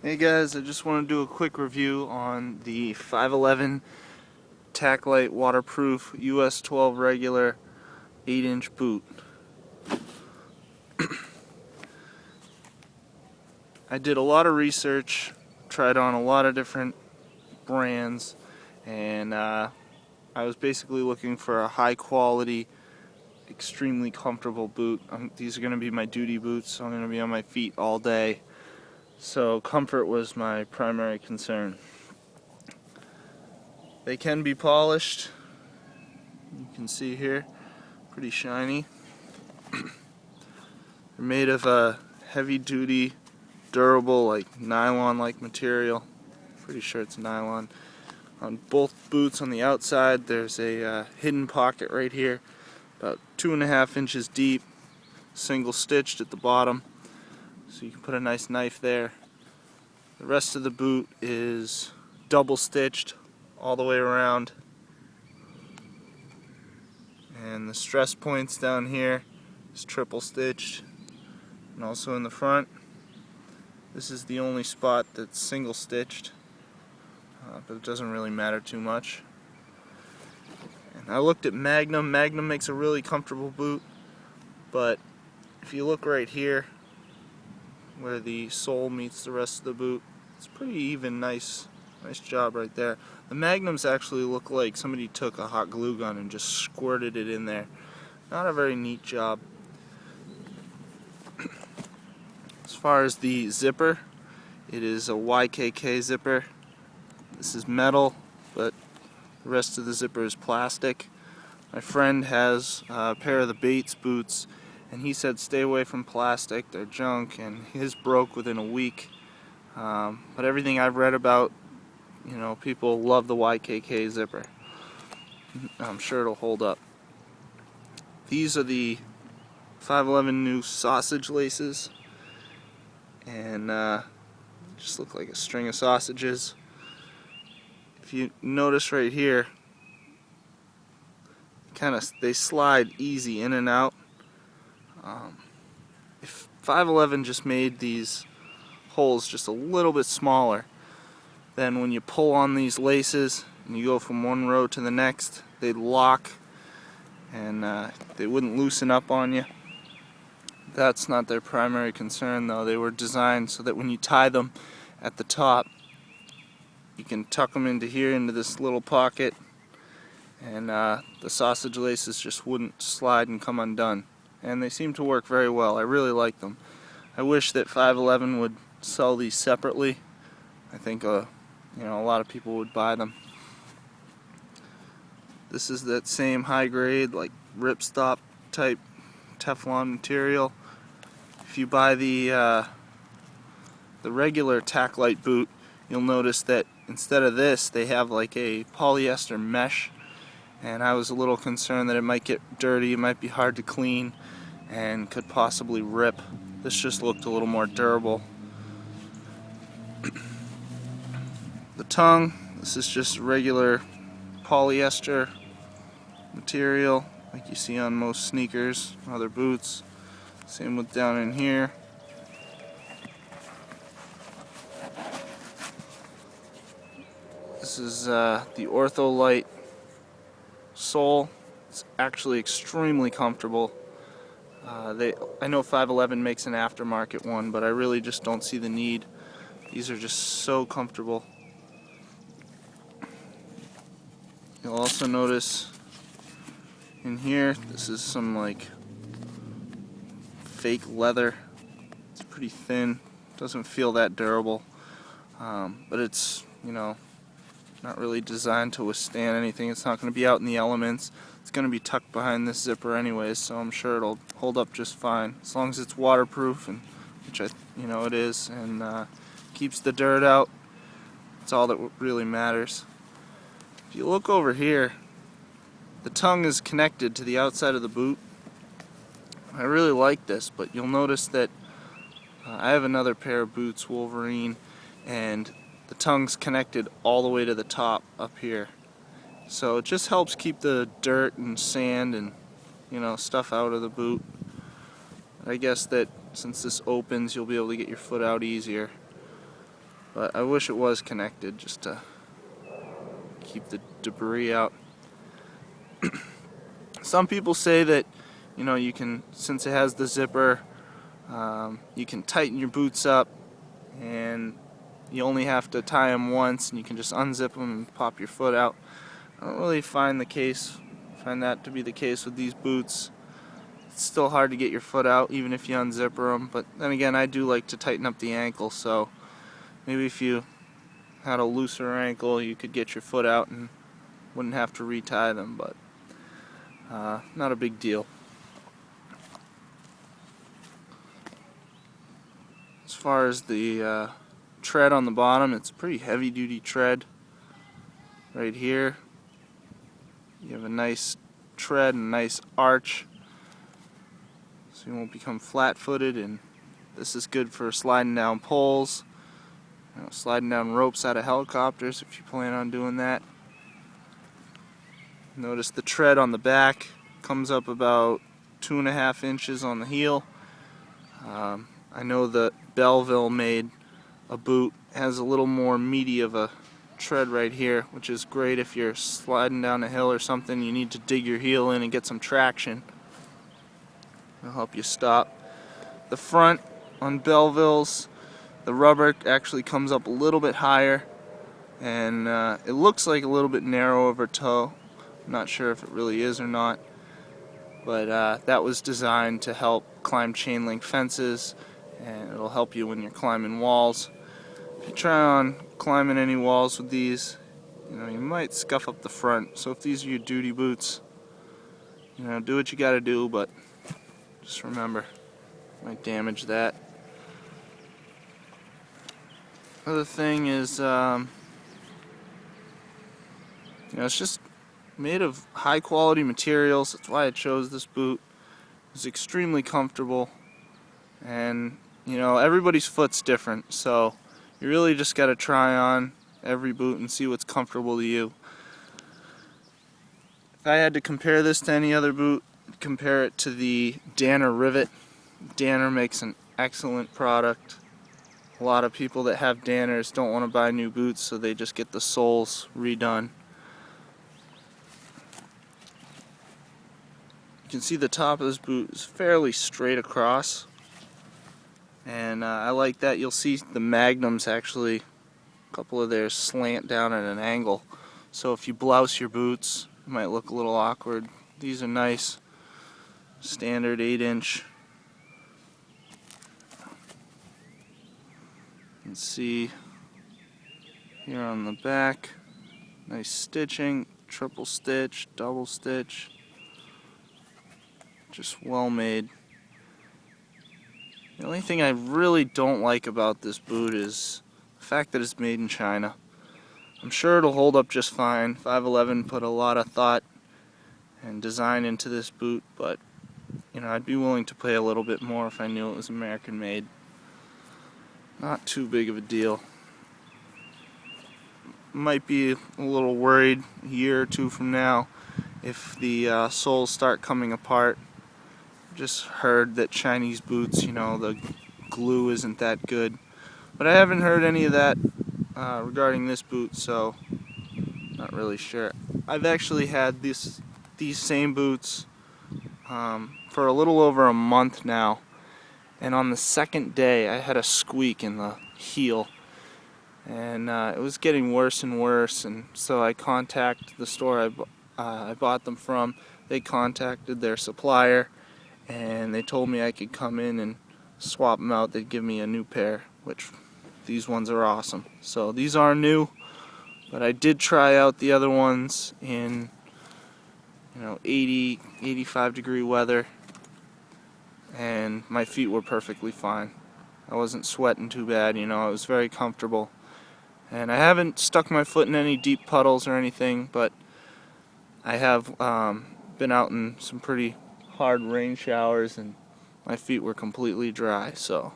Hey guys, I just want to do a quick review on the 5.11 Taclite waterproof US 12 regular 8-inch boot. I did a lot of research, tried on a lot of different brands, and I was basically looking for a high quality, extremely comfortable boot. These are going to be my duty boots, so I'm going to be on my feet all day. So comfort was my primary concern. They can be polished. You can see here, pretty shiny. They're made of a heavy-duty, durable, like nylon-like material. Pretty sure it's nylon. On both boots on the outside, there's a hidden pocket right here, about 2.5 inches deep, single-stitched at the bottom, so you can put a nice knife there. The rest of the boot is double-stitched all the way around, and the stress points down here is triple-stitched. And also in the front, this is the only spot that's single stitched, but it doesn't really matter too much. And I looked at Magnum. Magnum makes a really comfortable boot, but if you look right here where the sole meets the rest of the boot, it's pretty even. Nice job right there. The Magnums actually look like somebody took a hot glue gun and just squirted it in there. Not a very neat job. As far as the zipper, it is a YKK zipper. This is metal, but the rest of the zipper is plastic. My friend has a pair of the Bates boots, and he said stay away from plastic, they're junk, and his broke within a week. But everything I've read about, people love the YKK zipper. I'm sure it'll hold up. These are the 5.11 new sausage laces, and just look like a string of sausages. If you notice right here, they slide easy in and out. If 5.11 just made these holes just a little bit smaller, then when you pull on these laces and you go from one row to the next, they'd lock and they wouldn't loosen up on you. That's not their primary concern though. They were designed so that when you tie them at the top, you can tuck them into here, into this little pocket, and the sausage laces just wouldn't slide and come undone. And they seem to work very well. I really like them. I wish that 5.11 would sell these separately. I think a lot of people would buy them. This is that same high grade, like ripstop type Teflon material. If you buy the regular Taclite boot, you'll notice that instead of this, they have like a polyester mesh, and I was a little concerned that it might get dirty, it might be hard to clean, and could possibly rip. This just looked a little more durable. The tongue, this is just regular polyester material like you see on most sneakers, other boots. Same with down in here. This is the Ortholite sole. It's actually extremely comfortable. I know 5.11 makes an aftermarket one, but I really just don't see the need. These are just so comfortable. You'll also notice in here, this is some like fake leather. It's pretty thin, doesn't feel that durable, but it's not really designed to withstand anything. It's not going to be out in the elements. It's going to be tucked behind this zipper anyways, so I'm sure it'll hold up just fine as long as it's waterproof, and which it is, and keeps the dirt out. That's all that really matters. If you look over here, the tongue is connected to the outside of the boot. I really like this, but you'll notice that I have another pair of boots, Wolverine, and the tongue's connected all the way to the top up here. So it just helps keep the dirt and sand and stuff out of the boot. I guess that since this opens, you'll be able to get your foot out easier. but I wish it was connected just to keep the debris out. Some people say that, you know, you can, since it has the zipper, you can tighten your boots up and you only have to tie them once and you can just unzip them and pop your foot out. I don't really find that to be the case with these boots. It's still hard to get your foot out even if you unzipper them, but then again, I do like to tighten up the ankle, so maybe if you had a looser ankle you could get your foot out and wouldn't have to retie them, but not a big deal. As far as the tread on the bottom, it's a pretty heavy duty tread. Right here you have a nice tread and a nice arch, so you won't become flat-footed, and this is good for sliding down poles, you know, sliding down ropes out of helicopters if you plan on doing that. Notice the tread on the back comes up about 2.5 inches on the heel. I know that Belleville made a boot, has a little more meaty of a tread right here, which is great if you're sliding down a hill or something, you need to dig your heel in and get some traction. It'll help you stop. The front on Belleville's, the rubber actually comes up a little bit higher, and it looks like a little bit narrow over toe. I'm not sure if it really is or not, but that was designed to help climb chain link fences, and it'll help you when you're climbing walls. If you try on climbing any walls with these, you know, you might scuff up the front. So if these are your duty boots, you know, do what you gotta do, but just remember, you might damage that. Other thing is, you know, it's just made of high quality materials. That's why I chose this boot. It's extremely comfortable, and you know, everybody's foot's different, so you really just got to try on every boot and see what's comfortable to you. If I had to compare this to any other boot, I'd compare it to the Danner Rivet. Danner makes an excellent product. A lot of people that have Danners don't want to buy new boots, so they just get the soles redone. You can see the top of this boot is fairly straight across, and I like that. You'll see the magnums actually, a couple of theirs slant down at an angle, so if you blouse your boots it might look a little awkward. These are nice, standard 8-inch. You can see here on the back, nice stitching, triple stitch, double stitch, just well made. The only thing I really don't like about this boot is the fact that it's made in China. I'm sure it'll hold up just fine. 5.11 put a lot of thought and design into this boot, but you know, I'd be willing to pay a little bit more if I knew it was American made. Not too big of a deal. Might be a little worried a year or two from now if the soles start coming apart. Just heard that Chinese boots, you know, the glue isn't that good, but I haven't heard any of that regarding this boot, so not really sure. I've actually had these same boots for a little over a month now, and on the second day I had a squeak in the heel, and it was getting worse and worse, and so I contacted the store I bought them from. They contacted their supplier, and they told me I could come in and swap them out. They'd give me a new pair, which these ones are awesome. So these are new, but I did try out the other ones in, you know, 80, 85 degree weather, and my feet were perfectly fine. I wasn't sweating too bad, you know, I was very comfortable. And I haven't stuck my foot in any deep puddles or anything, but I have been out in some pretty hard rain showers and my feet were completely dry, so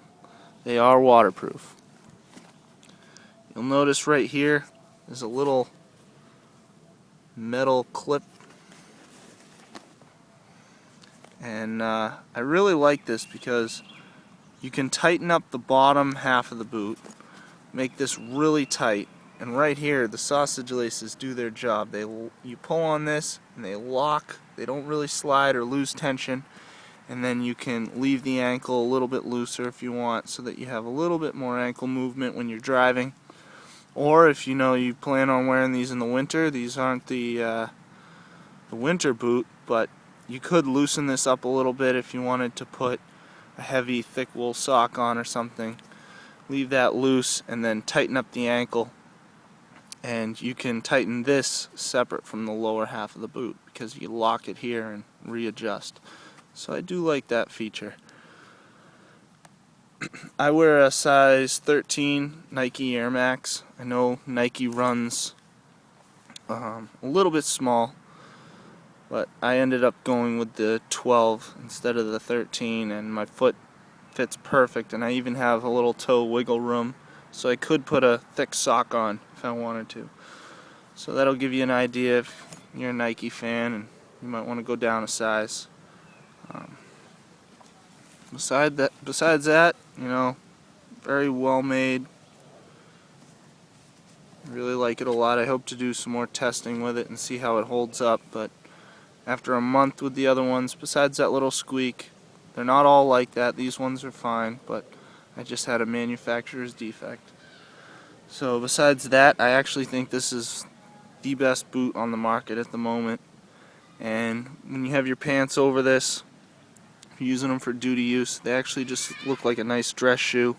they are waterproof. You'll notice right here there's a little metal clip, and I really like this because you can tighten up the bottom half of the boot make this really tight. And right here, the sausage laces do their job. You pull on this and they lock. They don't really slide or lose tension. And then you can leave the ankle a little bit looser if you want, so that you have a little bit more ankle movement when you're driving. Or if you know you plan on wearing these in the winter, these aren't the winter boot, but you could loosen this up a little bit if you wanted to put a heavy thick wool sock on or something. Leave that loose and then tighten up the ankle, and you can tighten this separate from the lower half of the boot because you lock it here and readjust. So I do like that feature. I wear a size 13 Nike Air Max. I know Nike runs a little bit small, but I ended up going with the 12 instead of the 13, and my foot fits perfect, and I even have a little toe wiggle room, so I could put a thick sock on if I wanted to. So that'll give you an idea if you're a Nike fan and you might want to go down a size. Besides that, you know, very well made. I really like it a lot. I hope to do some more testing with it and see how it holds up, but after a month with the other ones, besides that little squeak, they're not all like that. These ones are fine, but I just had a manufacturer's defect. So besides that, I actually think this is the best boot on the market at the moment. And when you have your pants over this, if you're using them for duty use, they actually just look like a nice dress shoe.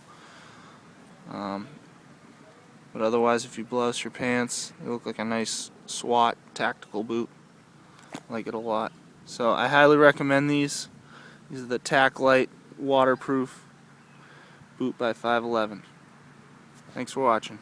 But otherwise, if you blouse your pants, they look like a nice SWAT tactical boot. I like it a lot. So I highly recommend these. These are the Taclite waterproof boot by 5.11. Thanks for watching.